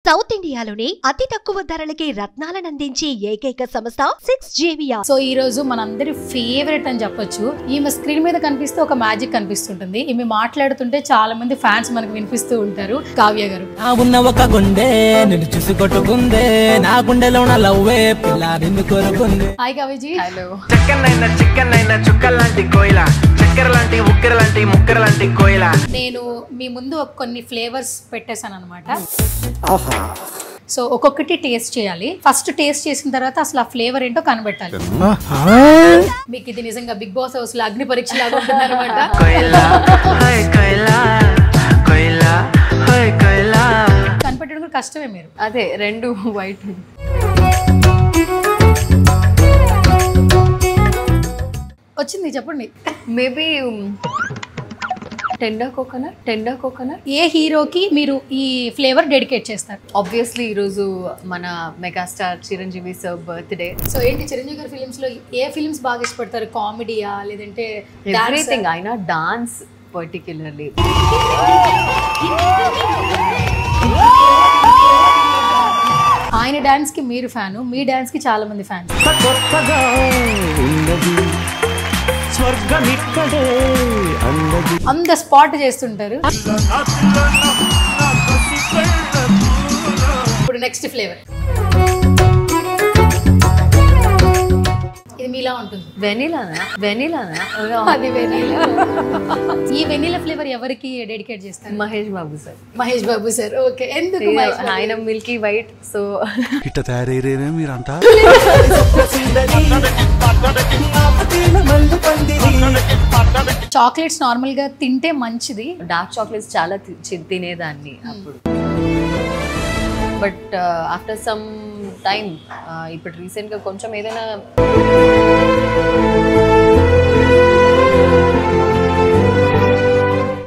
South ఇండియాలోనే అతి తక్కువ ధరలకి రత్నాలను అందించే ఏకైక సంస్థ 6JVR. సో ఈ రోజు మనందరి ఫేవరెట్ అని చెప్పొచ్చు. ఈమె స్క్రీన్ మీద కనిపిస్తే ఒక మ్యాజిక్ కనిపిస్తుంటుంది. ఈమె మాట్లాడుతుంటే చాలా మంది ఫ్యాన్స్ మనకు వినిపిస్తూ ఉంటారు. కావ్య గారు. నా ఉన్న ఒక గుండె నిన్ను చూసి కొట్టుకుందే, నా గుండెలో ఉన్న లవ్వే పిల్ల నిన్ను కోరుకుంది. హాయ్ కావ్యజీ. హలో. చికెన్ అయినా చుక్కల్లాంటి కోయిల, చక్కెర లాంటి ఉక్కెర లాంటి ముక్కెర లాంటి కోయిల. నేను మీ ముందు కొన్ని ఫ్లేవర్స్ పెట్టేశాను అనమాట. సో ఒక్కొక్కటి టేస్ట్ చేయాలి. ఫస్ట్ టేస్ట్ చేసిన తర్వాత అసలు ఆ ఫ్లేవర్ ఏంటో కనబెట్టాలి. మీకు ఇది నిజంగా బిగ్ బాస్ హౌస్ లో అగ్ని పరీక్ష లాగా ఉంటుంది అనమాట. కనిపెట్టడం కూడా కష్టమే. మీరు అదే రెండు వైట్ వచ్చింది చెప్పండి. Maybe tender coconut. ఏ హీరోకి మీరు ఈ ఫ్లేవర్ డెడికేట్ చేస్తారు? ఆబ్వియస్లీ ఈరోజు మన megastar Chiranjeevi sir birthday. So ఏంటి చిరంజీవి గారి ఫిలిమ్స్ లో ఏ ఫిలిమ్స్ బాగా ఇష్టపడతారు? కామెడీయా లేదంటే ఎవ్రీథింగ్? అయినా డాన్స్ పర్టిక్యులర్లీ. ఆయన డాన్స్ కి మీరు ఫ్యాను, మీ డాన్స్ కి చాలా మంది ఫ్యాన్స్. అంత స్పాట్ చేస్తుంటారు. ఇప్పుడు నెక్స్ట్ ఫ్లేవర్ ఇది మీలా ఉంటుంది. వెనిలానా? అది వెనీలా. ఈ వెనీలా ఫ్లేవర్ ఎవరికి డెడికేట్ చేస్తారు? మహేష్ బాబు సార్. ఓకే. ఎందుకు? ఆయన మిల్కీ వైట్. సో ఇట్ట తయారయ్యేనే మీరంతా. చాక్లెట్స్ నార్మల్ గా తింటే మంచిది. డార్క్ చాక్లెట్స్ చాలా తినేదాన్ని అప్పుడు. బట్ ఆఫ్టర్ సమ్ టైమ్ ఇప్పుడు రీసెంట్ గా కొంచెం ఏదైనా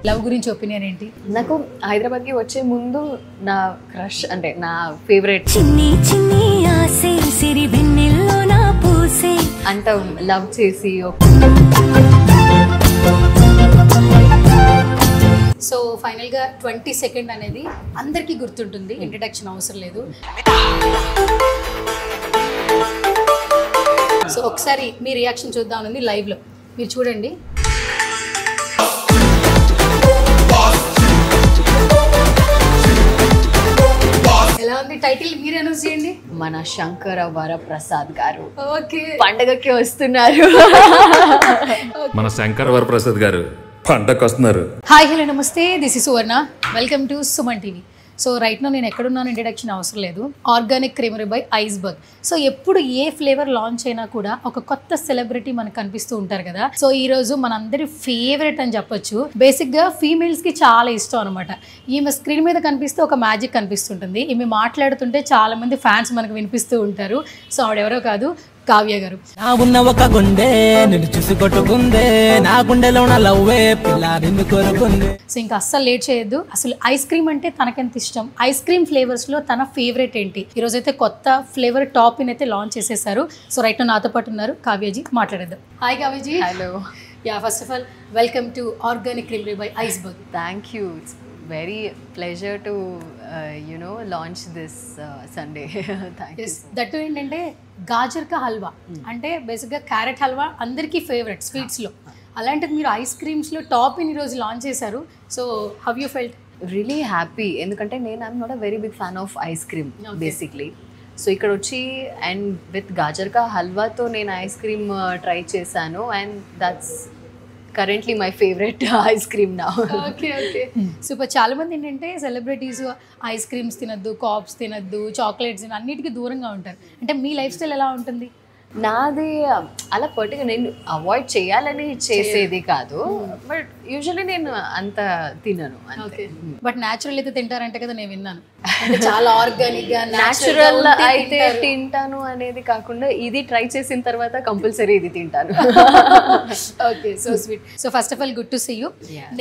లవ్ గురించి ఒపీనియన్ ఏంటి? నాకు హైదరాబాద్ కి వచ్చే ముందు నా క్రష్ అంటే నా ఫేవరెట్ అంత లవ్ చేసి. సో ఫైనల్ గా 22nd అనేది అందరికీ గుర్తుంటుంది. ఇంట్రడక్షన్ అవసరం లేదు. సో ఒకసారి మీ రియాక్షన్ చూద్దామని లైవ్ లో మీరు చూడండి. ఎలా ఉంది టైటిల్? మీరు అనౌన్స్ చేయండి. మన శంకర వరప్రసాద్ గారు ఓకే పండగకి వస్తున్నారు. మన శంకర వరప్రసాద్ గారు పండగకి వస్తున్నారు. హాయ్ హలో నమస్తే, this is Suvarna. Welcome to Suman TV. So right now నేను ఎక్కడున్నాను ఇంట్రడక్షన్ అవసరం లేదు. Organic creamery by Iceberg. So ఎప్పుడు ఏ ఫ్లేవర్ లాంచ్ అయినా కూడా ఒక కొత్త సెలబ్రిటీ మనకు కనిపిస్తూ ఉంటారు కదా. సో ఈ రోజు మనందరి ఫేవరెట్ అని చెప్పొచ్చు. బేసిక్ గా ఫీమేల్స్ కి చాలా ఇష్టం అనమాట. ఈమె స్క్రీన్ మీద కనిపిస్తే ఒక మ్యాజిక్ కనిపిస్తుంటుంది. ఈమె మాట్లాడుతుంటే చాలా మంది ఫ్యాన్స్ మనకు వినిపిస్తూ ఉంటారు. సో ఆవిడెవరో కాదు, కావ్య గారు. నా ఉన్న ఒక గుండె నిన్ను చూసి కొట్టుకుందే, నా గుండెలో ఉన్న లవ్వే పిల్ల నిన్ను కోరుకుంది. సో ఇంకా అస్సలు లేట్ చేయొద్దు. అసలు ఐస్ క్రీమ్ అంటే తనకెంత ఇష్టం, ఐస్ క్రీమ్ ఫ్లేవర్స్ లో తన ఫేవరెట్ ఏంటి, ఈ రోజు అయితే కొత్త ఫ్లేవర్ టాప్ అయితే లాంచ్ చేసేసారు. సో రైట్ నాతో పాటు ఉన్నారు కావ్యజీ. మాట్లాడేద్దాం. Hi Kavyaji. Hello. Yeah, first of all welcome to organic creamery by Iceberg. Thank you. It's very pleasure to launch this Sunday. Thank you. That ఏంటంటే గాజర్ కా హల్వా అంటే బేసిక్గా క్యారెట్ హల్వా అందరికీ ఫేవరెట్ స్వీట్స్లో. అలాంటిది మీరు ఐస్ క్రీమ్స్లో టాప్ ఇన్ ఈరోజు లాంచ్ చేశారు. So how you felt? Really happy. ఎందుకంటే నేను I'm not a very big fan of ice cream basically. So ఇక్కడ వచ్చి అండ్ విత్ గాజర్ కా హల్వాతో నేను ఐస్ క్రీమ్ ట్రై చేశాను and that's currently my favourite ice cream నా. Okay okay super. చాలా మంది ఏంటంటే సెలబ్రిటీస్ ఐస్ క్రీమ్స్ తినద్దు, కాప్స్ తినద్దు, చాక్లెట్స్ అన్నిటికీ దూరంగా ఉంటారు. అంటే మీ లైఫ్ స్టైల్ ఎలా ఉంటుంది? నాది అలా పర్టికులర్ నేను అవాయిడ్ చేయాలని చేసేది కాదు. బట్ యూజువల్లీ నేను అంత తినను. ఓకే. బట్ న్యాచురల్ అయితే తింటారంటే కదా నేను విన్నాను. చాలా ఆర్గానిక్ గా న్యాచురల్ అయితే తింటాను అనేది కాకుండా ఇది ట్రై చేసిన తర్వాత కంపల్సరీ ఇది తింటాను. Okay, so sweet. So first of all good to see you.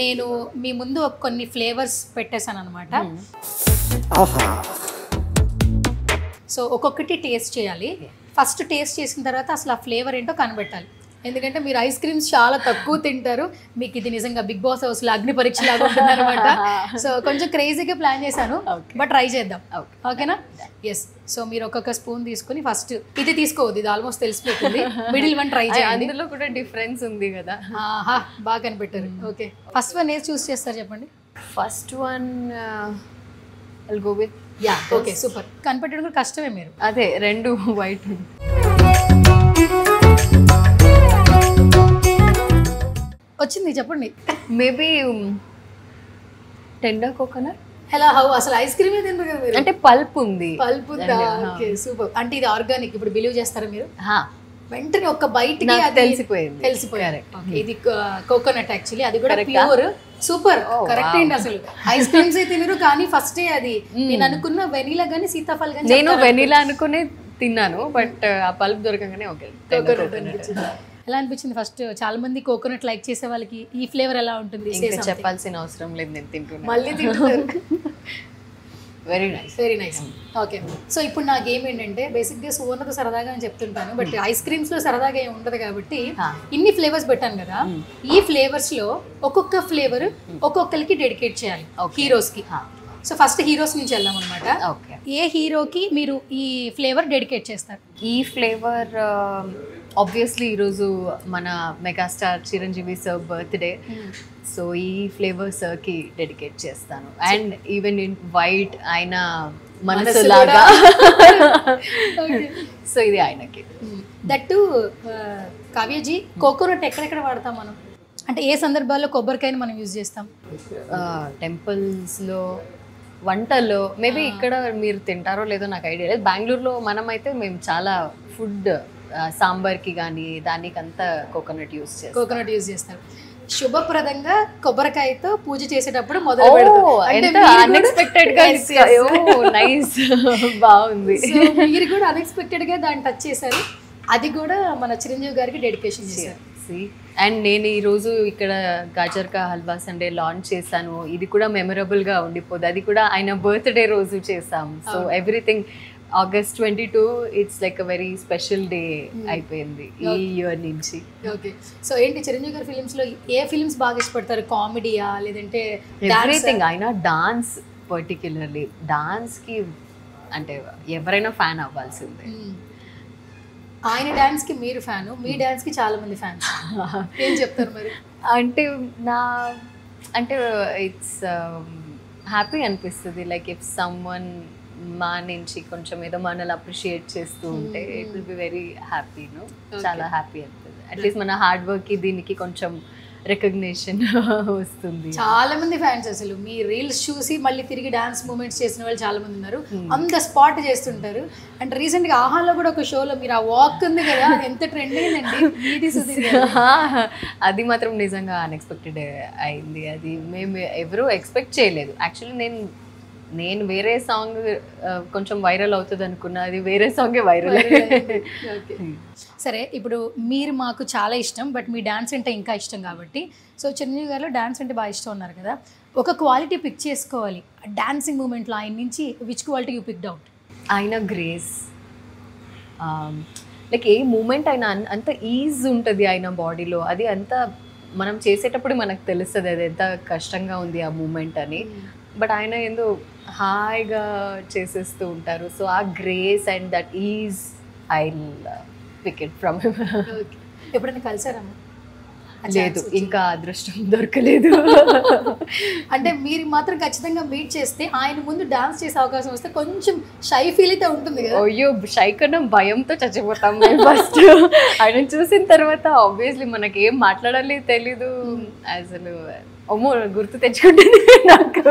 నేను మీ ముందు కొన్ని ఫ్లేవర్స్ పెట్టేశాను అనమాట. సో ఒక్కొక్కటి టేస్ట్ చేయాలి. ఫస్ట్ టేస్ట్ చేసిన తర్వాత అసలు ఆ ఫ్లేవర్ ఏంటో కనబెట్టాలి. ఎందుకంటే మీరు ఐస్ క్రీమ్స్ చాలా తక్కువ తింటారు. మీకు ఇది నిజంగా బిగ్ బాస్ హౌస్ లో అగ్ని పరీక్ష లాగా ఉంటుంది అనమాట. సో కొంచెం క్రేజీగా ప్లాన్ చేశాను, బట్ ట్రై చేద్దాం. ఓకేనా? ఎస్. సో మీరు ఒక్కొక్క స్పూన్ తీసుకుని ఫస్ట్ ఇది తీసుకోవద్దు, ఇది ఆల్మోస్ట్ తెలిసిపోతుంది. మిడిల్ వన్ ట్రై చేయండి. అందులో కూడా డిఫరెన్స్ ఉంది కదా. బాగా కనిపెట్టారు. ఓకే, ఫస్ట్ వన్ ఏది చూస్ చేస్తారు చెప్పండి. First one I'll go with okay, super. కనిపెట్టడం కూడా కష్టమే. మీరు అదే రెండు వైట్ వచ్చింది చెప్పండి. Maybe tender coconut. Hello how అసలు ఐస్ క్రీమ్ తింటారు కదా మీరు. అంటే పల్ప్ ఉంది. పల్ప్ ఉందా? Okay, super. అంటే ఇది ఆర్గానిక్. ఇప్పుడు బిలీవ్ చేస్తారా మీరు? వెంటనే ఒక బయటికి తెలిసిపోయింది. ఇది కోకోనట్ యాక్చువల్లీ, అది కూడా ప్యూర్. సూపర్, కరెక్ట్ అండి. అసలు ఐస్ క్రీమ్స్ తినరు కానీ ఫస్ట్ అది నేను అనుకున్న వెనీలా గానీ సీతాఫల్ గానీ. నేను వెనీలా అనుకునే తిన్నాను, బట్ ఆ పల్ప్ దొరకగానే ఓకే. ఎలా అనిపించింది ఫస్ట్? చాలా మంది కోకోనట్ లైక్ చేసే వాళ్ళకి ఈ ఫ్లేవర్ ఎలా ఉంటుంది చెప్పాల్సిన అవసరం లేదు, నేను తింటున్నాను. మళ్ళీ తింటున్నారు. Very nice, very nice. Okay, so ఇప్పుడు నా గేమ్ ఏంటంటే బేసిక్గా సువర్ణతో సరదాగా అని చెప్తుంటాను, బట్ ఐస్ క్రీమ్స్ లో సరదాగా ఏమి ఉండదు కాబట్టి ఇన్ని ఫ్లేవర్స్ పెట్టాను కదా, ఈ ఫ్లేవర్స్ లో ఒక్కొక్క ఫ్లేవర్ ఒక్కొక్కరికి డెడికేట్ చేయాలి హీరోస్ కి. సో ఫస్ట్ హీరోస్ నుంచి వెళ్దాం అనమాట. ఏ హీరోకి మీరు ఈ ఫ్లేవర్ డెడికేట్ చేస్తారు? ఈ ఫ్లేవర్ ఆబ్వియస్లీ ఈరోజు మన megastar Chiranjeevi sir birthday, so ఈ ఫ్లేవర్ సార్కి డెడికేట్ చేస్తాను. అండ్ ఈవెన్ ఇన్ వైట్ ఆయన మనసు లాగా, సో ఇది ఆయనకి. దట్టు కావ్యజీ, కోకోనట్ ఎక్కడెక్కడ వాడతాం మనం? అంటే ఏ సందర్భాల్లో కొబ్బరికాయని మనం యూజ్ చేస్తాం? టెంపుల్స్లో, వంటల్లో. మేబీ ఇక్కడ మీరు తింటారో లేదో నాకు ఐడియా లేదు. బెంగళూరులో మనమైతే మేము చాలా ఫుడ్ సాంబార్కి కానీ దానికంతా కోకోనట్ యూజ్ చేస్తాం. కోకోనట్ యూజ్ చేస్తారు. శుభప్రదంగా కొబ్బరికాయతో పూజ చేసేటప్పుడు మొదలు పెడతాం. అన్ఎక్స్పెక్టెడ్ గా నైస్, బాగుంది. మీరు కూడా అన్ఎక్స్పెక్టెడ్ గా దాన్ని టచ్ చేశారు. అది కూడా మన చిరంజీవి గారికి డెడికేషన్ చేశారు. అండ్ నేను ఈరోజు ఇక్కడ గాజర్ కా హల్వా సండే లాంచ్ చేశాను. ఇది కూడా మెమరబుల్ గా ఉండిపోదు. అది కూడా ఆయన బర్త్డే రోజు చేసాం. So everything August 22 it's like a very special day అయిపోయింది ఈ ఇయర్ నుంచి. ఓకే, సో ఏంటి చిరంజీవి గారి ఫిలిమ్స్ లో ఏ ఫిలిమ్స్ బాగా ఇష్టపడతారు? కామెడీయా లేదంటే ఎవ్రీథింగ్? ఆయన డాన్స్, పర్టిక్యులర్లీ డాన్స్ కి అంటే ఎవరైనా ఫ్యాన్ అవ్వాల్సిందే. ఆయన డాన్స్ కి మీరు ఫ్యాన్, మీ డాన్స్ కి చాలా మంది ఫ్యాన్స్. ఏం చెప్తారు మరి? అంటే ఇట్స్ హ్యాపీ అనిపిస్తుంది. లైక్ ఇఫ్ సమ్వన్ మా నుంచి కొంచెం ఏదో మనల్ని అప్రిషియేట్ చేస్తూ ఉంటే it will be very happy. చాలా హ్యాపీ అనిపిస్తుంది. అట్లీస్ట్ మన హార్డ్ వర్క్ కి దీనికి కొంచెం రికగ్నిషన్ వస్తుంది. చాలా మంది ఫ్యాన్స్ అసలు మీ రీల్స్ చూసి మళ్ళీ తిరిగి డాన్స్ మూమెంట్స్ చేసిన వాళ్ళు చాలా మంది ఉన్నారు. అంత స్పాట్ చేస్తుంటారు. అండ్ రీసెంట్ గా ఆహాలో కూడా ఒక షోలో మీరు ఆ వాక్ ఉంది కదా, ఎంత ట్రెండ్ అయిందండి. అది మాత్రం నిజంగా అన్ఎక్స్పెక్టెడ్ అయింది. అది మేము ఎవరు ఎక్స్పెక్ట్ చేయలేదు. యాక్చువల్లీ నేను వేరే సాంగ్ కొంచెం వైరల్ అవుతుంది అనుకున్నా, అది వేరే సాంగే వైరల్. సరే, ఇప్పుడు మీరు మాకు చాలా ఇష్టం, బట్ మీ డాన్స్ అంటే ఇంకా ఇష్టం కాబట్టి, సో చిరంజీవి గారిలో డాన్స్ అంటే బాగా ఇష్టం ఉన్నారు కదా, ఒక క్వాలిటీ పిక్ చేసుకోవాలి డాన్సింగ్ మూమెంట్లో ఆయన నుంచి, which quality you picked out? ఆయన గ్రేస్, లైక్ ఏ మూమెంట్ అయినా అంత ఈజ్ ఉంటుంది ఆయన బాడీలో. అది అంత మనం చేసేటప్పుడు మనకు తెలుస్తుంది అది ఎంత కష్టంగా ఉంది ఆ మూమెంట్ అని. బట్ ఆయన ఏందో హాయిగా చేసేస్తూ ఉంటారు. సో ఆ grace and that is I pick it from him. ఎప్పుడైనా కలిసారా? లేదు, ఇంకా అదృష్టం దొరకలేదు. అంటే మీరు మాత్రం ఖచ్చితంగా మీట్ చేస్తే ఆయన ముందు డాన్స్ చేసే అవకాశం వస్తే కొంచెం షై ఫీల్ అయితే ఉంటుంది కదా? అయ్యో, షై కన్నా భయంతో చచ్చిపోతాం మేము ఫస్ట్. ఆయన చూసిన తర్వాత ఆబ్వియస్లీ మనకి ఏం మాట్లాడాలి తెలీదు. అసలు అమ్మో, గుర్తు తెచ్చుకుంటే నాకు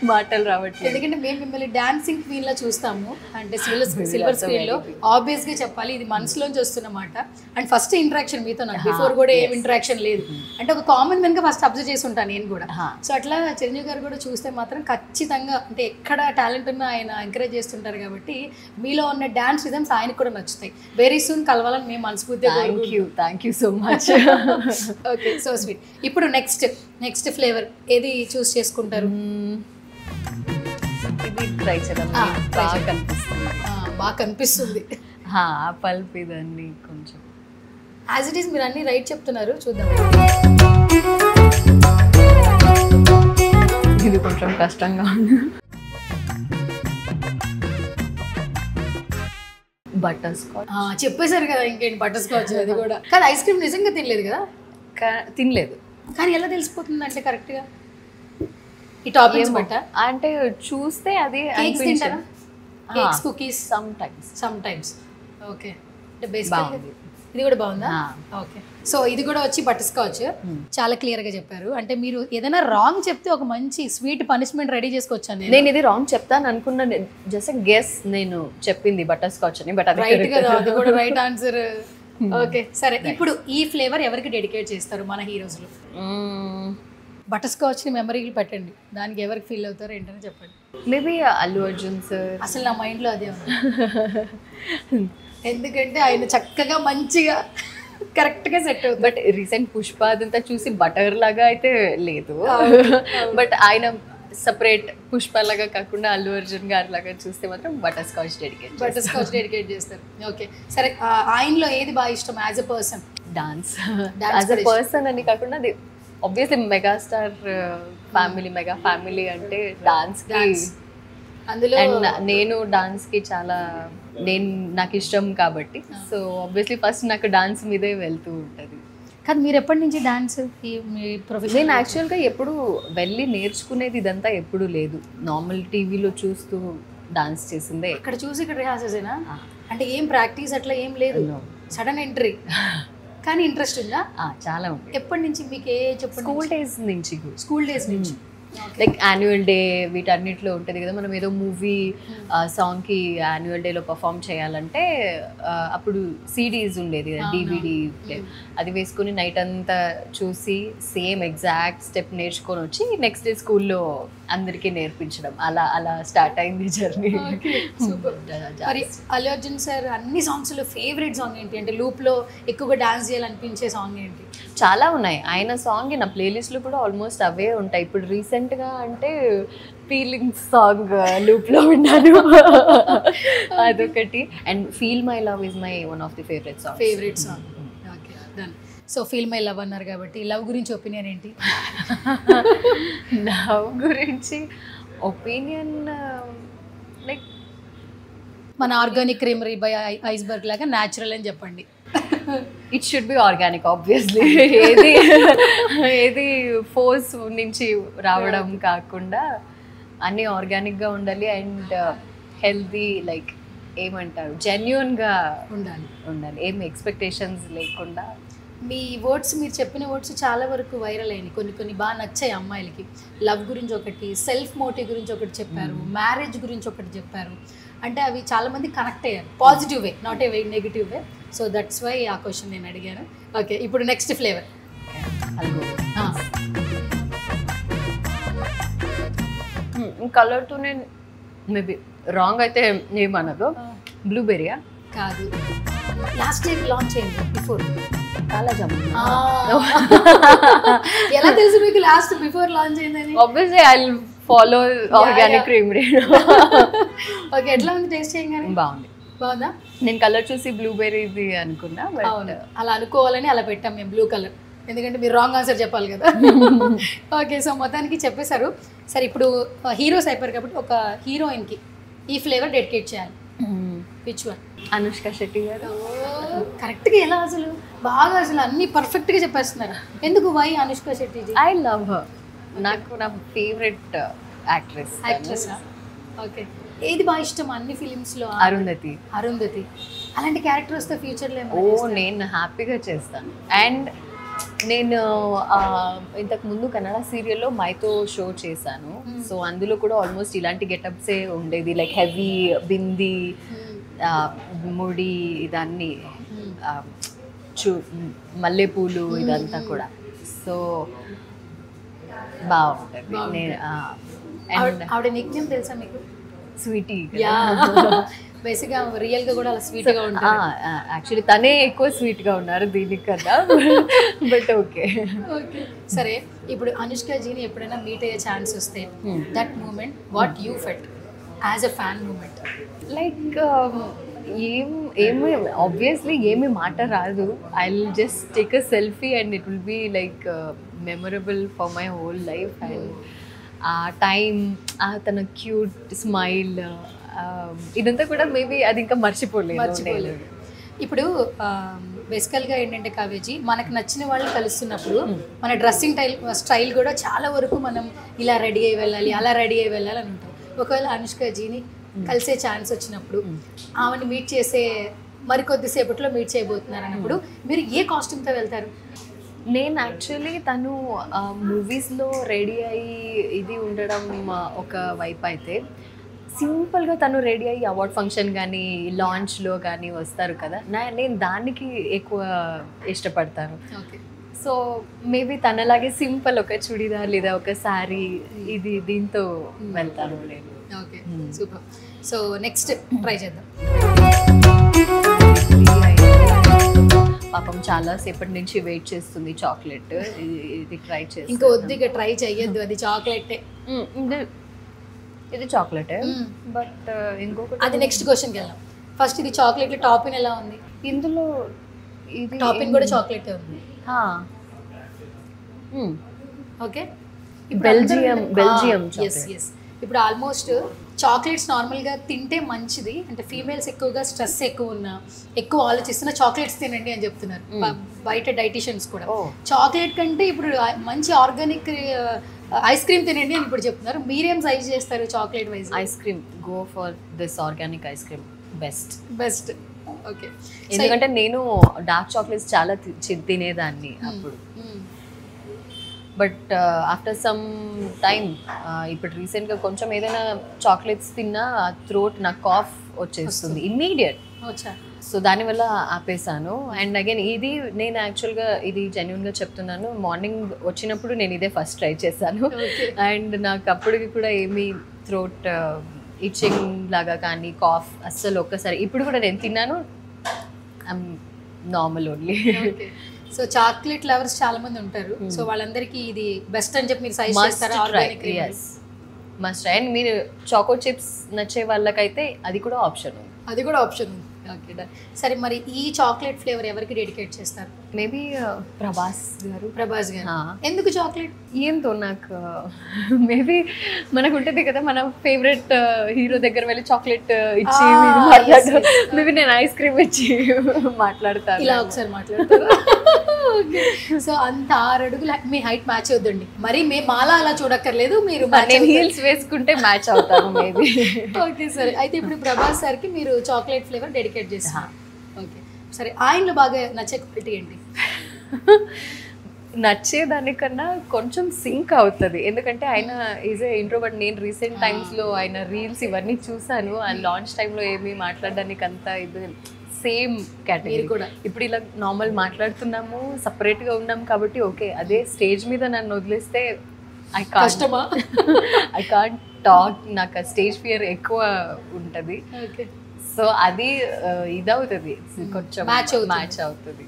మాటలు రావట్లేదు. ఎందుకంటే మేము మిమ్మల్ని డాన్సింగ్ క్వీన్ లా చూస్తాము. అంటే సిల్వర్ స్క్రీన్ లో ఆబ్వియస్ గా చెప్పాలి, ఇది మనసులోంచి వస్తున్నమాట. అండ్ ఫస్ట్ ఇంటరాక్షన్ మీతో నాకు బిఫోర్ కూడా ఏం ఇంటరాక్షన్ లేదు. అంటే ఒక కామన్ మెన్ గా ఫస్ట్ అబ్జర్వ్ చేసి ఉంటాను నేను కూడా. సో అట్లా చిరంజీవి గారు కూడా చూస్తే మాత్రం ఖచ్చితంగా అంటే ఎక్కడ టాలెంట్ ఉన్నా ఆయన ఎంకరేజ్ చేస్తుంటారు కాబట్టి మీలో ఉన్న డాన్స్ రిథమ్స్ ఆయనకు కూడా నచ్చుతాయి. వెరీ సూన్ కలవాలని మేము మనస్ఫూర్తిగా. Thank you so much. Okay, so sweet. ఇప్పుడు నెక్స్ట్ ఫ్లేవర్ ఏది చూస్ చేసుకుంటారు? ఇది ట్రై చేద్దాం. బాగా కనిపిస్తుంది. బాగా కనిపిస్తుంది. పల్ప్ ఇదన్నీ కొంచెం యాజ్ ఇట్ ఈస్ మీరు అన్ని రైట్ చెప్తున్నారు, చూద్దాం. ఇది కొంచెం కష్టంగా ఉంది. బటర్ స్కాచ్ చెప్పేశారు కదా, ఇంకేంటి బటర్ స్కాచ్ అది కూడా కాదు. ఐస్ క్రీమ్ నిజంగా తినలేదు కదా? తినలేదు. కానీ ఎలా తెలిసిపోతుంది అంటే కరెక్ట్గా ఈ టాపింగ్స్ బట్ట? అంటే చూస్తే అది కేక్స్ తింటారా? Cakes, cookies some times. Okay, అంటే బేసిక్ ఇది కూడా బాగుందా? ఓకే, సో ఇది కూడా వచ్చి బటర్ స్కాచ్. చాలా క్లియర్గా చెప్పారు. అంటే మీరు ఏదైనా రాంగ్ చెప్తే ఒక మంచి స్వీట్ పనిష్మెంట్ రెడీ చేసుకోవచ్చాను. నేను ఇది రాంగ్ చెప్తాను అనుకున్నా, జస్ట్ గెస్ నేను చెప్పింది బటర్ స్కాచ్ అని, బట్ అది రైట్ కదా, అది కూడా రైట్ ఆన్సర్. ఓకే సరే, ఇప్పుడు ఈ ఫ్లేవర్ ఎవరికి డెడికేట్ చేస్తారు మన హీరోస్లో? బటర్ స్కాచ్ని మెమరీలు పెట్టండి, దానికి ఎవరికి ఫీల్ అవుతారో ఏంటని చెప్పండి. Maybe Allu Arjun sir. అసలు నా మైండ్లో అదే ఉంది. ఎందుకంటే ఆయన చక్కగా మంచిగా కరెక్ట్గా సెట్ అవుతుంది. బట్ రీసెంట్ పుష్ప అదంతా చూసి బటర్ లాగా అయితే లేదు, బట్ ఆయన సపరేట్ పుష్ప లాగా కాకుండా అల్లు అర్జున్ గారి లాగా చూస్తే మాత్రం బటర్ స్కాచ్ డెడికేట్ చేస్తారు. ఓకే సరే, ఆయనలో ఏది బాగా ఇష్టం as a person? Dance. As a person అని కాకుండా అది obviously megastar family, mega family అంటే డాన్స్ అందులో. అండ్ నేను డాన్స్ కి చాలా నాకు ఇష్టం కాబట్టి, సో ఆబ్వియస్లీ ఫస్ట్ నాకు డాన్స్ మీదే వెళ్తూ ఉంటుంది. కాదు, మీరు ఎప్పటి నుంచి డాన్స్ నేను యాక్చువల్గా ఎప్పుడు వెళ్ళి నేర్చుకునేది ఇదంతా ఎప్పుడు లేదు, నార్మల్ టీవీలో చూస్తూ డాన్స్ చేసిందే. ఇక్కడ చూసి ఇక్కడ రిహార్సల్సేనా? అంటే ఏం ప్రాక్టీస్ అట్లా ఏం లేదు, సడన్ ఎంట్రీ. కానీ ఇంట్రెస్ట్ ఉందా? చాలా ఉంది. ఎప్పటి నుంచి మీకు? ఏ చెప్పండి. స్కూల్ డేస్ నుంచి లైక్ యాన్యువల్ డే వీటన్నిటిలో ఉంటుంది కదా, మనం ఏదో మూవీ సాంగ్కి యాన్యువల్ డేలో పర్ఫామ్ చేయాలంటే అప్పుడు సిడీస్ ఉండేది కదా, డివిడి ప్లే, అది వేసుకుని నైట్ అంతా చూసి సేమ్ ఎగ్జాక్ట్ స్టెప్ నేర్చుకొని వచ్చి నెక్స్ట్ డే స్కూల్లో అందరికీ నేర్పించడం, అలా స్టార్ట్ అయింది జర్నీ. మరి అల్లు అర్జున్ సార్ అన్ని సాంగ్స్లో ఫేవరెట్ సాంగ్ ఏంటి? అంటే లూప్లో ఎక్కువగా డాన్స్ చేయాలనిపించే సాంగ్ ఏంటి? చాలా ఉన్నాయి. ఆయన సాంగ్ నా ప్లేలిస్ట్లో కూడా ఆల్మోస్ట్ అవే ఉంటాయి. ఇప్పుడు రీసెంట్గా అంటే ఫీలింగ్స్ సాంగ్ లూప్లో విన్నాను, అదొకటి. And feel my love is my one of the favourite song. Okay done. So feel my love అన్నారు కాబట్టి లవ్ గురించి ఒపీనియన్ ఏంటి? లవ్ గురించి ఒపీనియన్ లైక్ మన ఆర్గానిక్ క్రీమరీ బై ఐస్బర్గ్ లాగా న్యాచురల్ అని చెప్పండి. It should be organic obviously. ఏది ఫోర్స్ నుంచి రావడం కాకుండా అన్నీ ఆర్గానిక్గా ఉండాలి. అండ్ హెల్తీ, లైక్ ఏమంటారు, జెన్యున్గా ఉండాలి, ఏం ఎక్స్పెక్టేషన్స్ లేకుండా. మీ వర్డ్స్, మీరు చెప్పిన వర్డ్స్ చాలా వరకు వైరల్ అయినాయి, కొన్ని బాగా నచ్చాయి అమ్మాయిలకి. లవ్ గురించి ఒకటి, సెల్ఫ్ మోటివ్ గురించి ఒకటి చెప్పారు, మ్యారేజ్ గురించి ఒకటి చెప్పారు. అంటే అవి చాలామంది కనెక్ట్ అయ్యారు, positive way, not a negative way. So that's why ఆ క్వశ్చన్ నేను అడిగాను. ఓకే, ఇప్పుడు నెక్స్ట్ ఫ్లేవర్. కలర్తోనే మేబీ రాంగ్ అయితే ఏమనదు, బ్లూబెర్రీయా? కాదు, లాస్ట్ టైం లాంచ్ అయింది బిఫోర్. కాలాజామున్. ఎలా తెలుసు మీకు లాస్ట్ బిఫోర్ లాంచ్ అయిందని? Obviously I will follow organic creamery. Okay, ఎట్లా ఉంది టేస్ట్ చేయగానే? బాగుందా? నేను కలర్ చూసి బ్లూబెర్రీది అనుకున్నా, బట్ అలా అనుకోవాలని అలా పెట్టాం మేము బ్లూ కలర్, ఎందుకంటే మీరు రాంగ్ ఆన్సర్ చెప్పాలి కదా. ఓకే, సో మొత్తానికి చెప్పేశారు. సరే, ఇప్పుడు హీరోస్ అయిపోయారు కాబట్టి ఒక హీరోయిన్కి ఈ ఫ్లేవర్ డెడికేట్ చేయాలి. Which one? అనుష్క శెట్టి గారు. కరెక్ట్గా ఎలా అసలు బాగా అసలు అన్ని పర్ఫెక్ట్గా చెప్పేస్తున్నారు. ఎందుకు why Anushka Shetty? I love her, నాకు నా ఫేవరెట్ యాక్ట్రెస్. ఓకే, ఏది బాగా ఇష్టం అన్ని ఫిలిమ్స్లో? అరుంధతి. అలాంటి క్యారెక్టర్ వస్తే ఫ్యూచర్లో నేను హ్యాపీగా చేస్తాను. అండ్ నేను ఇంతకు ముందు కన్నడ సీరియల్లో మైతో షో చేశాను. సో అందులో కూడా ఆల్మోస్ట్ ఇలాంటి గెటప్సే ఉండేది, లైక్ హెవీ బింది, ముడి, ఇదన్నీ మల్లెపూలు, ఇదంతా కూడా. సో బాగుంటుంది. ఆవిడ నిక్నేమ్ తెలుసా మీకు? స్వీటీ. బేసిక్గా రియల్గా కూడా అలా స్వీట్గా ఉంటారు. యాక్చువల్లీ తనే ఎక్కువ స్వీట్గా ఉన్నారు దీనికన్నా, బట్ ఓకే. సరే, ఇప్పుడు అనుష్క జీని ఎప్పుడైనా మీట్ అయ్యే ఛాన్స్ వస్తే that moment what you felt as a fan moment? Like ఏమి ఆబ్వియస్లీ ఏమి మాట రాదు. I will just take a selfie and it will be like memorable for my whole life. And ఆ టైం, తన cute smile, ఇదంతా కూడా maybe అది ఇంకా మర్చిపోలేదు. ఇప్పుడు బేసికల్గా ఏంటంటే కావేజీ, మనకు నచ్చిన వాళ్ళు కలుస్తున్నప్పుడు మన డ్రెస్సింగ్ స్టైల్ కూడా చాలా వరకు మనం ఇలా రెడీ అయ్యి వెళ్ళాలి, అలా రెడీ అయ్యి వెళ్ళాలి అని ఉంటాం. ఒకవేళ అనుష్కజీని కలిసే ఛాన్స్ వచ్చినప్పుడు, ఆమెను మీట్ చేసే మరికొద్దిసేపట్లో మీట్ చేయబోతున్నారు అన్నప్పుడు మీరు ఏ కాస్ట్యూమ్తో వెళ్తారు? నేను యాక్చువల్లీ తను మూవీస్లో రెడీ అయ్యి ఇది ఉండడం ఒక వైపు అయితే, సింపుల్గా తను రెడీ అయ్యి అవార్డ్ ఫంక్షన్ కానీ లాంచ్లో కానీ వస్తారు కదా, నేను దానికి ఎక్కువ ఇష్టపడతాను. సో మేబీ తనలాగే సింపుల్ ఒక చుడిదార్ లేదా ఒక శారీ దీంతో వెళ్తాను నేను. Okay, super. So next try చేద్దాం. పాపం చాలా సేపటి నుంచి వెయిట్ చేస్తుంది చాక్లెట్, ఇది ట్రై చేసి. ఇంకా వద్దు, ఇక ట్రై చెయ్యొద్దు, అది చాక్లెటే. ఇది చాక్లెటే, బట్ ఇంకొకటి అది నెక్స్ట్ క్వశ్చన్కి వెళ్దాం. ఫస్ట్ ఇది చాక్లెట్ టాపిన్ ఎలా ఉంది? ఇందులో ఇది టాపిన్ కూడా చాక్లెట్ ఉంది. Okay, Belgium. ఎస్. ఇప్పుడు ఆల్మోస్ట్ చాక్లెట్స్ నార్మల్గా తింటే మంచిది అంటే, ఫీమేల్స్ ఎక్కువగా స్ట్రెస్ ఎక్కువ ఆలోచిస్తున్న చాక్లెట్స్ తినండి అని చెప్తున్నారు బయట డైటీషియన్స్ కూడా. చాక్లెట్ కంటే ఇప్పుడు మంచి ఆర్గానిక్ ఐస్ క్రీమ్ తినండి అని ఇప్పుడు చెప్తున్నారు. మీరేం సజెస్ట్ చేస్తారు chocolate wise? Ice cream, go for this organic ice cream, best. Okay, ఎందుకంటే నేను డార్క్ చాక్లెట్స్ చాలా తినేదాన్ని అప్పుడు. బట్ ఆఫ్టర్ సమ్ టైమ్, ఇప్పుడు రీసెంట్గా కొంచెం ఏదైనా చాక్లెట్స్ తిన్నా థ్రోట్ నాకు కాఫ్ వచ్చేస్తుంది ఇమ్మీడియట్. సో దానివల్ల ఆపేసాను. అండ్ అగైన్ ఇది నేను యాక్చువల్గా ఇది జెన్యున్గా చెప్తున్నాను, మార్నింగ్ వచ్చినప్పుడు నేను ఇదే ఫస్ట్ ట్రై చేశాను. అండ్ నాకు అప్పటికి కూడా ఏమీ థ్రోట్ ఇచ్చింగ్ లాగా కానీ కాఫ్ అస్సలు ఒక్కసారి. ఇప్పుడు కూడా నేను తిన్నాను, I'm normal only. So chocolate lovers చాలా మంది ఉంటారు, సో వాళ్ళందరికీ ఇది బెస్ట్ అని చెప్పి మీరు సజెస్ట్ చేస్తారా? Organic must. అండ్ మీరు చాకో చిప్స్ నచ్చే వాళ్ళకైతే అది కూడా ఆప్షన్ ఉంది. Okay, done. సరే, మరి ఈ చాక్లెట్ ఫ్లేవర్ ఎవరికి డెడికేట్ చేస్తారు? మేబీ ప్రభాస్ గారు. ఎందుకు చాక్లెట్? ఏంతో నాకు మేబీ మనకు ఉంటుంది కదా, మన ఫేవరెట్ హీరో దగ్గర వెళ్ళి చాక్లెట్ ఇచ్చి మేబీ నేను ఐస్ క్రీమ్ ఇచ్చి మాట్లాడతాను. ఇలా ఒకసారి మాట్లాడతారు. సో అంత 6 అడుగుల మీ హైట్ మ్యాచ్ అవుతుందండి. మరి మేము మాలా అలా చూడక్కర్లేదు, మీరు నేను హీల్స్ వేసుకుంటే మ్యాచ్ అవుతాను మేబీ. ఓకే, సరే. అయితే ఇప్పుడు ప్రభాస్ సార్కి మీరు చాక్లెట్ ఫ్లేవర్ డెడికేట్ చేస్తారు. ఓకే, సరే. ఆయనలో బాగా నచ్చే క్వాలిటీ ఏంటి? నచ్చేదానికన్నా కొంచెం సింక్ అవుతుంది, ఎందుకంటే ఆయన ఈజ్ ఏ ఇంట్రోవర్ట్. నేను రీసెంట్ టైమ్స్లో ఆయన రీల్స్ ఇవన్నీ చూసాను. ఆ లాంచ్ టైంలో ఏమీ మాట్లాడడానికి అంతా ఇది సేమ్ కేటగిరీ కూడా. ఇప్పుడు ఇలా నార్మల్ మాట్లాడుతున్నాము, సపరేట్గా ఉన్నాం కాబట్టి ఓకే. అదే స్టేజ్ మీద నన్ను వదిలేస్తే ఐ కాంట్ టాక్, నాకు ఆ స్టేజ్ ఫియర్ ఎక్కువ ఉంటుంది. సో అది ఇదవుతుంది, కొంచెం మ్యాచ్ అవుతుంది.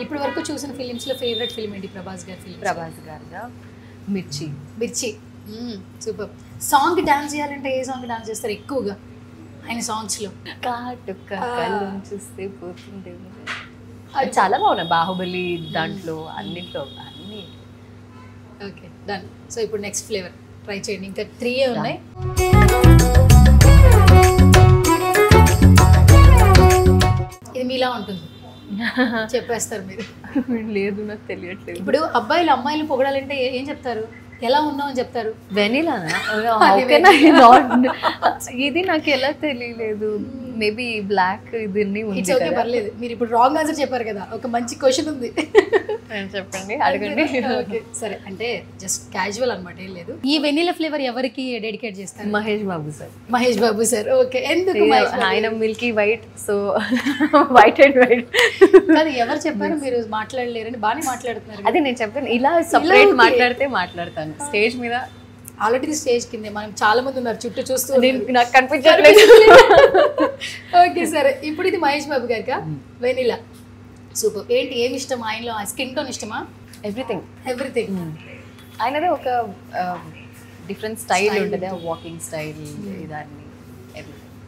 ఇప్పటి వరకు చూసిన ఫిలిమ్స్లో ఫేవరెట్ ఫిలిం ఏంటి ప్రభాస్ గారి ఫిలిం? ప్రభాస్ గారిగా మిర్చి. సూపర్. సాంగ్ డాన్స్ చేయాలంటే ఏ సాంగ్ డాన్స్ చేస్తారు ఎక్కువగా ఆయన సాంగ్స్లో? కాటుక కళ్ళు చూస్తే పోతుండే. అది చాలా బాగున్నాయి, బాహుబలి దాంట్లో అన్నింటిలో అన్ని. Okay, done. సో ఇప్పుడు నెక్స్ట్ ఫ్లేవర్ ట్రై చేయండి. ఇంకా 3 ఉన్నాయి. ఇది మీలా ఉంటుంది, చెప్పేస్తారు మీరు. లేదు, నాకు తెలియట్లేదు. ఇప్పుడు అమ్మాయిలు పొగడాలంటే ఏం చెప్తారు? ఎలా ఉన్నావు అని చెప్తారు. వెనిలానా? ఇది నాకు ఎలా తెలియలేదు. మేబీ బ్లాక్ ఇది ఉంది. పర్లేదు, మీరు ఇప్పుడు రాంగ్ ఆన్సర్ చెప్పారు కదా. ఒక మంచి క్వశ్చన్ ఉంది, చెప్పండి, అడగండి. ఓకే, సరే. అంటే జస్ట్ క్యాజువల్ అనమాట, ఏం లేదు. ఈ వెనిలా ఫ్లేవర్ ఎవరికి డెడికేట్ చేస్తారు? మహేష్ బాబు సార్. ఓకే, ఎందుకు? ఆయన Milky white, so white and white. అది ఎవరు చెప్పారు? మీరు మాట్లాడలేరని బాగానే మాట్లాడుతున్నారు. అదే నేను చెప్పాను, ఇలా సపరేట్ మాట్లాడతాను. స్టేజ్ మీద ఆల్రెడీ స్టేజ్ కింద మనం చాలా మంది ఉన్నారు చుట్టూ చూస్తూ, నాకు కనిపించట్లేదు. ఓకే, సరే. ఇప్పుడు ఇది మహేష్ బాబు గారిగా వెనిలా. సూపర్. ఏంటి, ఏమి ఇష్టం ఆయనలో? స్కిన్ టోన్ ఇష్టమా? ఎవ్రీథింగ్. ఆయనదే ఒక డిఫరెంట్ స్టైల్ ఉంటుంది, వాకింగ్ స్టైల్, ఇదాన్ని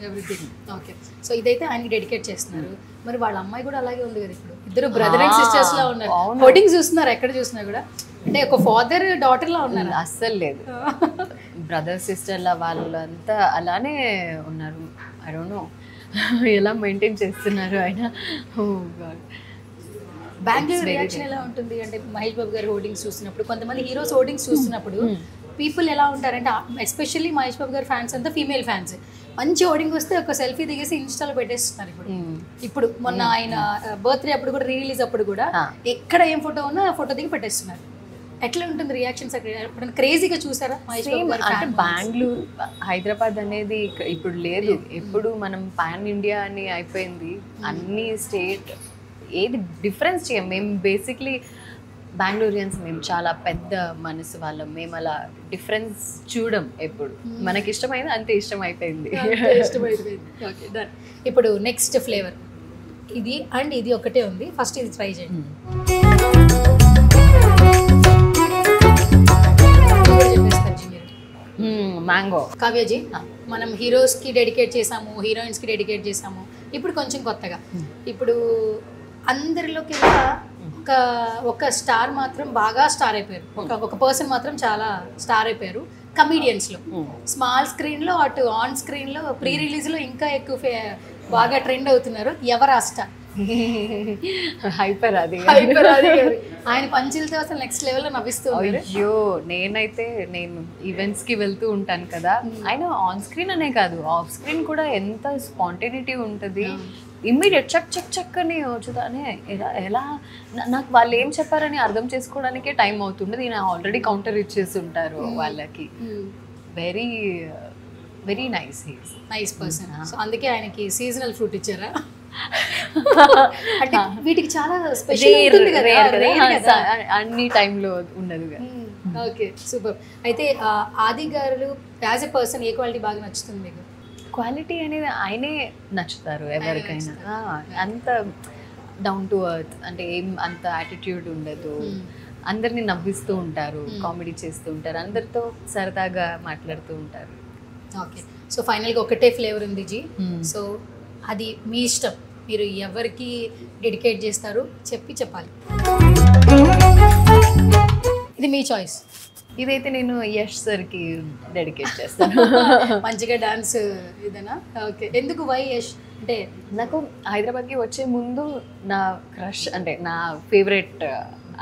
ఎవ్రీథింగ్. ఓకే, సో ఇదైతే ఆయనకి డెడికేట్ చేస్తున్నారు. మరి వాళ్ళ అమ్మాయి కూడా అలాగే ఉంది కదా ఇప్పుడు, ఇద్దరు బ్రదర్ అండ్ సిస్టర్స్ లా ఉన్నారు. హోర్డింగ్ చూస్తున్నారు ఎక్కడ చూసినా కూడా, అంటే ఒక ఫాదర్ డాటర్ లా ఉన్నారు. అస్సలు లేదు, బ్రదర్ సిస్టర్లా వాళ్ళంతా అలానే ఉన్నారు. ఐ డోంట్ నో ఎలా మెయింటైన్ చేస్తున్నారు ఆయన. బెంగళూరు రియాక్షన్ ఎలా ఉంటుంది అంటే మహేష్ బాబు గారు హోర్డింగ్స్ చూసినప్పుడు, కొంతమంది హీరోస్ హోర్డింగ్స్ చూస్తున్నప్పుడు పీపుల్ ఎలా ఉంటారంటే, ఎస్పెషల్లీ మహేష్ బాబు గారి ఫ్యాన్స్ అంతా ఫీమేల్ ఫ్యాన్స్, మంచి హోర్డింగ్ వస్తే ఒక సెల్ఫీ దిగేసి ఇన్స్టాలో పెట్టేస్తున్నారు. ఇప్పుడు మొన్న ఆయన బర్త్డే అప్పుడు కూడా, రిలీజ్ అప్పుడు కూడా ఎక్కడ ఏం ఫోటో ఉన్నా ఆ ఫోటో దిగి పెట్టేస్తున్నారు. ఎట్లా ఉంటుంది రియాక్షన్స్ అక్కడ? ఎప్పుడైనా క్రేజీగా చూసారా మహేష్ బాబు గారు? అంటే బెంగళూరు, హైదరాబాద్ అనేది ఇప్పుడు లేదు. ఎప్పుడు మనం పాన్ ఇండియా అని అయిపోయింది. అన్ని స్టేట్ ఏది డిఫరెన్స్ చేయం. మేము బేసిక్లీ బెంగళూరియన్స్, మేము చాలా పెద్ద మనసు వాళ్ళం. మేము అలా డిఫరెన్స్ చూడం. ఎప్పుడు మనకి ఇష్టమైంది అంతే ఇష్టం అయిపోయింది. Okay, done. ఇప్పుడు నెక్స్ట్ ఫ్లేవర్ ఇది అండ్ ఇది ఒకటే ఉంది. ఫస్ట్ ఇది ట్రై చేయండి. మ్యాంగో. కావ్యజీ, మనం హీరోస్కి డెడికేట్ చేసాము, హీరోయిన్స్కి డెడికేట్ చేసాము. ఇప్పుడు కొంచెం కొత్తగా, ఇప్పుడు అందరిలోకి ఒక స్టార్ మాత్రం బాగా స్టార్ అయిపోయారు, ఒక పర్సన్ మాత్రం చాలా స్టార్ అయిపోయారు కమీడియన్స్లో. స్మాల్ స్క్రీన్లో అటు ఆన్ స్క్రీన్లో ప్రీ రిలీజ్లో ఇంకా ఎక్కువ బాగా ట్రెండ్ అవుతున్నారు. ఎవరు ఆ స్టార్? హైపర్ అది. ఆయన పంచులతో అసలు నెక్స్ట్ లెవెల్లో నవ్విస్తూ. అయ్యో, నేను ఈవెంట్స్ కి వెళ్తూ ఉంటాను కదా, ఆయన ఆన్ స్క్రీన్ అనే కాదు ఆఫ్ స్క్రీన్ కూడా ఎంత స్పాంటేనిటీ ఉంటుంది. ఇమ్మీడియట్ చక్ చక్ చక్ అని వచ్చుతానే. ఎలా నాకు వాళ్ళు ఏం చెప్పారని అర్థం చేసుకోవడానికే టైం అవుతుండదు. ఈయన ఆల్రెడీ కౌంటర్ ఇచ్చేసి ఉంటారు వాళ్ళకి. Very very nice person. So అందుకే ఆయనకి సీజనల్ ఫ్రూట్ ఇచ్చారా? అంటే వీటికి చాలా స్పెషల్ అన్ని టైంలో ఉండదు. Okay, super. అయితే ఆది గారు as a person A quality బాగా నచ్చుతుంది మీకు? క్వాలిటీ అనేది ఆయనే నచ్చుతారు ఎవరికైనా. అంత డౌన్ టు ఎర్త్, అంటే ఏం అంత యాటిట్యూడ్ ఉండదు. అందరినీ నవ్విస్తూ ఉంటారు, కామెడీ చేస్తూ ఉంటారు, అందరితో సరదాగా మాట్లాడుతూ ఉంటారు. ఓకే, సో ఫైనల్గా ఒకటే ఫ్లేవర్ ఉంది జీ. సో అది మీ ఇష్టం, మీరు ఎవరికి డెడికేట్ చేస్తారు చెప్పాలి. ఇది మీ చాయిస్. ఇదైతే నేను యష్ సార్కి డెడికేట్ చేస్తాను. మంచిగా డాన్స్ ఇదేనా? ఓకే, ఎందుకు వై యష్? అంటే నాకు హైదరాబాద్కి వచ్చే ముందు నా క్రష్, అంటే నా ఫేవరెట్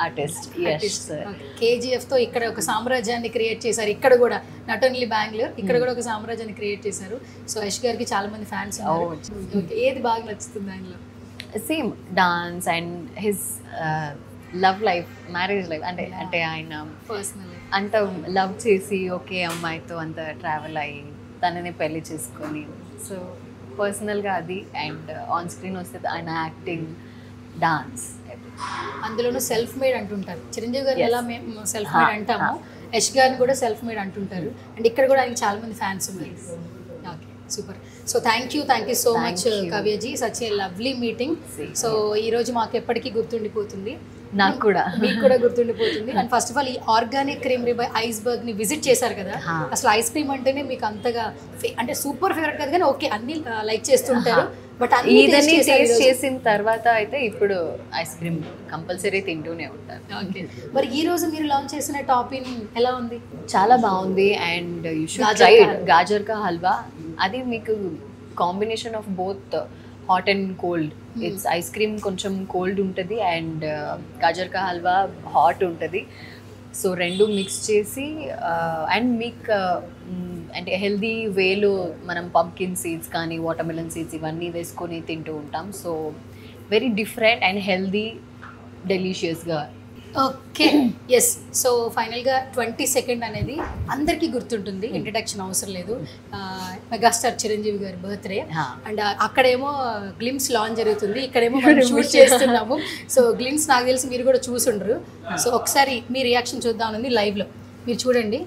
ఆర్టిస్ట్ యష్ సార్. కేజీఎఫ్తో ఇక్కడ ఒక సామ్రాజ్యాన్ని క్రియేట్ చేశారు. ఇక్కడ కూడా నాట్ ఓన్లీ బెంగళూరు, ఇక్కడ కూడా ఒక సామ్రాజ్యాన్ని క్రియేట్ చేశారు. సో యష్ గారికి చాలా మంది ఫ్యాన్స్ ఉన్నారు. ఏది బాగా నచ్చుతుంది ఆయనలో? Same dance and his love life, marriage life. అంటే ఆయన పర్సనల్ అంత లవ్ చేసి ఒకే అమ్మాయితో అంత ట్రావెల్ అయ్యి తనని పెళ్లి చేసుకొని, సో పర్సనల్గా అది. అండ్ ఆన్ స్క్రీన్ వస్తే ఆయన యాక్టింగ్, డాన్స్, అందులోనూ సెల్ఫ్ మేడ్ అంటుంటారు. చిరంజీవి గారు ఎలా మేము సెల్ఫ్ మేడ్ అంటామో, యష్ గారిని కూడా సెల్ఫ్ మేడ్ అంటుంటారు. అండ్ ఇక్కడ కూడా ఆయనకి చాలా మంది ఫ్యాన్స్ ఉన్నారు. Okay, super. So thank you so much Kavyaji, such a lovely meeting. So ఈరోజు మాకు ఎప్పటికీ గుర్తుండిపోతుంది, నాకు కూడా, మీకు కూడా గుర్తుండిపోతుంది. అండ్ ఫస్ట్ ఆఫ్ ఆల్ ఈ ఆర్గానిక్ క్రీమరీ బై ఐస్బర్గ్ని విజిట్ చేశారు కదా, అసలు ఐస్ క్రీమ్ అంటేనే మీకు అంతగా అంటే సూపర్ ఫేవరెట్ కదా, కానీ ఓకే అన్ని లైక్ చేస్తుంటారు, బట్ ఇదన్నీ టేస్ట్ చేసిన తర్వాత అయితే ఇప్పుడు ఐస్ క్రీమ్ కంపల్సరీ తింటూనే ఉంటారు. ఓకే, మరి ఈ రోజు మీరు లాంచ్ చేసిన టాపిన్ ఎలా ఉంది? చాలా బాగుంది. And you should try it. Gajar ka halwa, అది మీకు combination of both hot and cold. It's ice cream కొంచెం కోల్డ్ ఉంటుంది అండ్ గాజర్ కా హల్వా హాట్ ఉంటుంది. సో రెండు మిక్స్ చేసి అండ్ మీకు అంటే హెల్దీ వేలో మనం పంకిన్ సీడ్స్ కానీ వాటర్మెలన్ సీడ్స్ ఇవన్నీ వేసుకొని తింటూ ఉంటాం. So very different and healthy, డెలిషియస్గా. Okay, yes. సో ఫైనల్గా 22nd అనేది అందరికీ గుర్తుంటుంది, ఇంట్రడక్షన్ అవసరం లేదు. మెగాస్టార్ చిరంజీవి గారి బర్త్డే. అండ్ అక్కడేమో గ్లిమ్స్ లాంచ్ జరుగుతుంది, ఇక్కడేమో మనం షూట్ చేస్తున్నాము. సో గ్లిమ్స్ నాకు తెలిసి మీరు కూడా చూసుండ్రు. సో ఒకసారి మీ రియాక్షన్ చూద్దామని లైవ్లో మీరు చూడండి.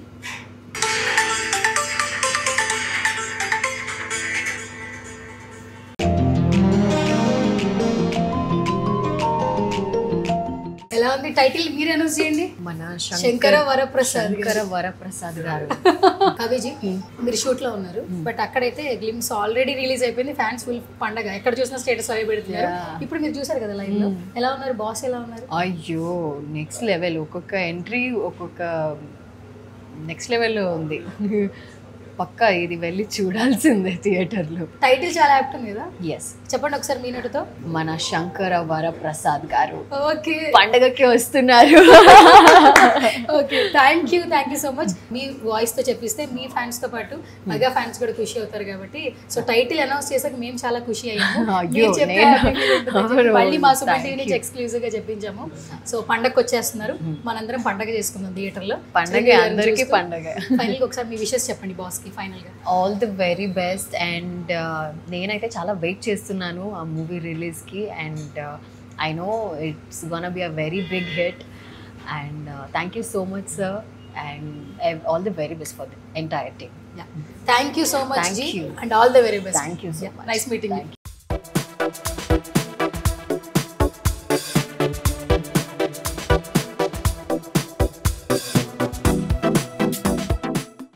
ఎలా బాగుంది. టైటిల్ మీరు అనౌన్స్ చేయండి. మన శంకర వరప్రసాద్ గారు. కవిజీ మీరు షూట్ లో ఉన్నారు, బట్ అక్కడైతే గ్లిమ్స్ ఆల్రెడీ రిలీజ్ అయిపోయింది. ఫ్యాన్స్ ఫుల్ పండగ, ఎక్కడ చూసినా స్టేటస్ అవి పెడుతున్నారు. ఇప్పుడు మీరు చూసారు కదా లైవ్ లో, ఎలా ఉన్నారు బాస్, ఎలా ఉన్నారు? అయ్యో నెక్స్ట్ లెవెల్, ఒక్కొక్క ఎంట్రీ ఒక్కొక్క నెక్స్ట్ లెవెల్లో ఉంది. పక్కా ఇది వెళ్ళి చూడాల్సిందే థియేటర్లో. టైటిల్ చాలా యాప్ట్ ఉంది కదా. ఎస్, చెప్పండి ఒకసారి మీ నటుతో. మన శంకర వరప్రసాద్ గారు ఓకే, పండగకి వస్తున్నారు. Okay, thank you so much. Me voice తో చెప్పిస్తే మీ ఫ్యాన్స్ తో పాటు మెగా ఫ్యాన్స్ కూడా ఖుషి అవుతారు కాబట్టి, సో టైటిల్ అనౌన్స్ చేసాక మేము చాలా ఖుషి అయ్యాము. మళ్ళీ మా సుమన్ టీవీ నుంచి ఎక్స్క్లూజివ్ గా చెప్పించాము. సో పండగకి వచ్చేస్తున్నారు, మనందరం పండగ చేసుకుందాం థియేటర్ లో. పండగ అందరికీ పండగ. ఫైనల్ ఒకసారి మీ విషెస్ చెప్పండి బాస్ కి ఫైనల్ గా. All the very best. And నేనైతే చాలా వెయిట్ చేస్తున్నాను ఆ మూవీ రిలీజ్కి. And I know it's gonna be a very big hit. And thank you so much sir. And all the very best for the entire team. Thank you so much Thank you. And all the very best. Thank you so much. Nice meeting you.